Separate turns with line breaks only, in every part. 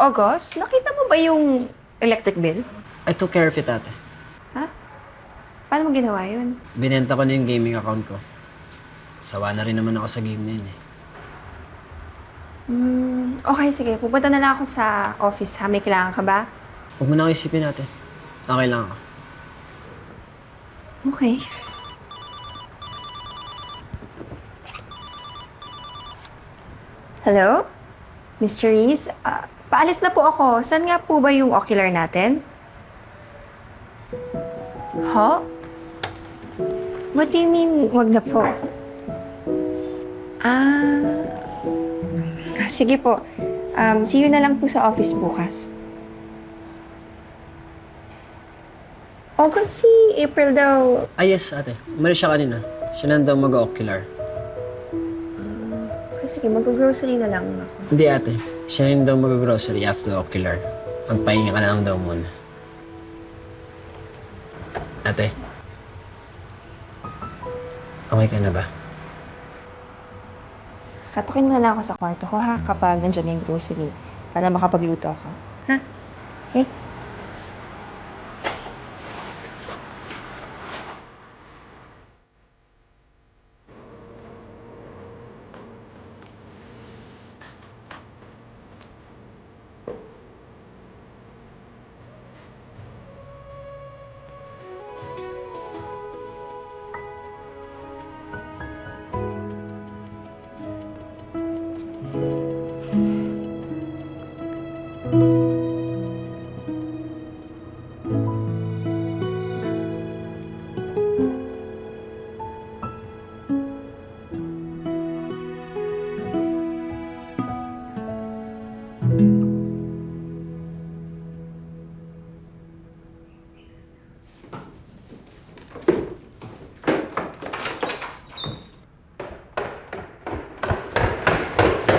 August, nakita mo ba yung electric bill?
I took care of it, ate.
Ha? Paano mo ginawa yun?
Binenta ko na yung gaming account ko. Sawa na rin naman ako sa game na yun eh.
Okay, sige. Pupunta na lang ako sa office, ha? May kailangan ka ba?
Huwag mo na ako isipin, ate. Okay lang ako.
Okay. Hello? Mr. Reese? Paalis na po ako. Saan nga po ba yung ocular natin? Ho? What do you mean, wag na po? Sige po. See you na lang po sa office bukas. August, si April daw.
Yes, ate. Umalis siya kanina. Siya na daw mag-ocular.
Sige, mag-grocery na lang ako.
Hindi, ate. Siya rin daw mag-grocery after ocular. Magpahinga ka na lang daw muna. Ate. Okay ka na ba?
Katukin mo na lang ako sa kwarto ko, ha? Kapag nandiyan yung grocery. Para makapagluto ako. Ha? Okay?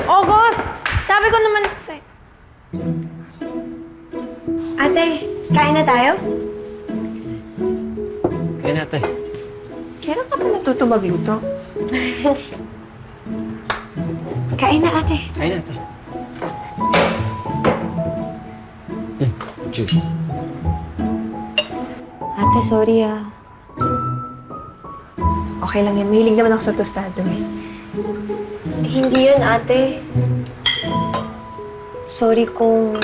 August! Sabi ko naman sa'yo. Ate, kain na tayo?
Kaya na, ate.
Kailan ka pa natuto magluto? Kain na, ate.
Kaya na, ate. Juice.
Ate, sorry Okay lang yan. Mahilig naman ako sa tostado eh.
Hindi yun, ate. Sorry kung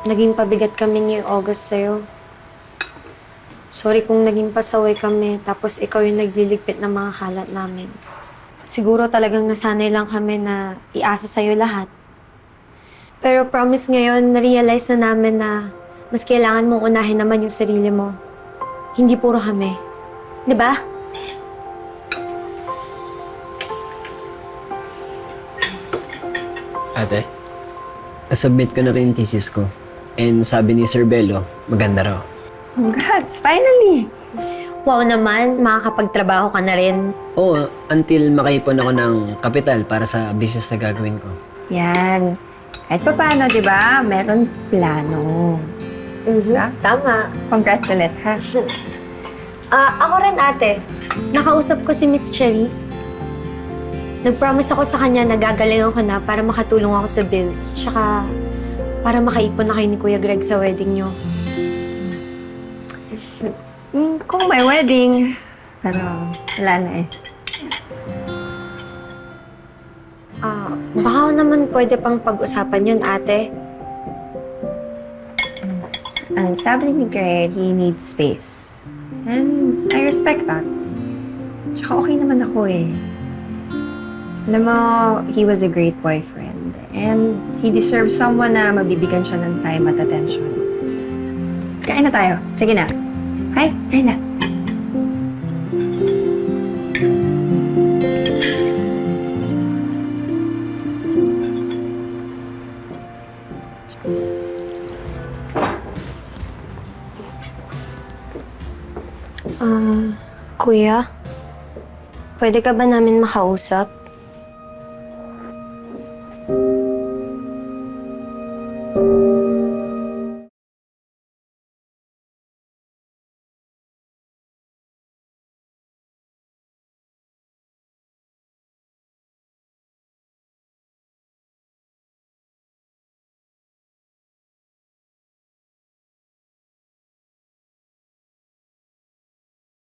naging pabigat kami ni August sa'yo. Sorry kung naging pasaway kami tapos ikaw yung nagliligpit ng mga kalat namin. Siguro talagang nasanay lang kami na iasa sa'yo lahat. Pero promise ngayon, na-realize na namin na mas kailangan mong unahin naman yung sarili mo. Hindi puro kami. 'Di ba?
Ate, nasubmit ko na rin yung thesis ko. And sabi ni Sir Bello, maganda raw.
Congrats! Finally!
Wow naman, makakapagtrabaho ka na rin.
Oo, until makaipon ako ng kapital para sa business na gagawin ko.
Yan. Kahit pa paano, di ba? Meron plano.
Tama.
Congrats ulit, ha?
Ako rin, ate. Nakausap ko si Miss Cherise. Nag-promise ako sa kanya na gagalingan ko na para makatulong ako sa bills. Tsaka para makaipon na kayo ni Kuya Greg sa wedding niyo.
Kung may wedding. Pero wala na eh.
Baka naman pwede pang pag-usapan yun, ate.
Ang sabi ni Greg, he needs space. And I respect that. Tsaka okay naman ako eh. Alam mo, he was a great boyfriend. And he deserves someone na mabibigyan siya ng time at attention. Kain na tayo. Sige na. Hi, kain na.
Kuya, pwede ka ba namin makausap?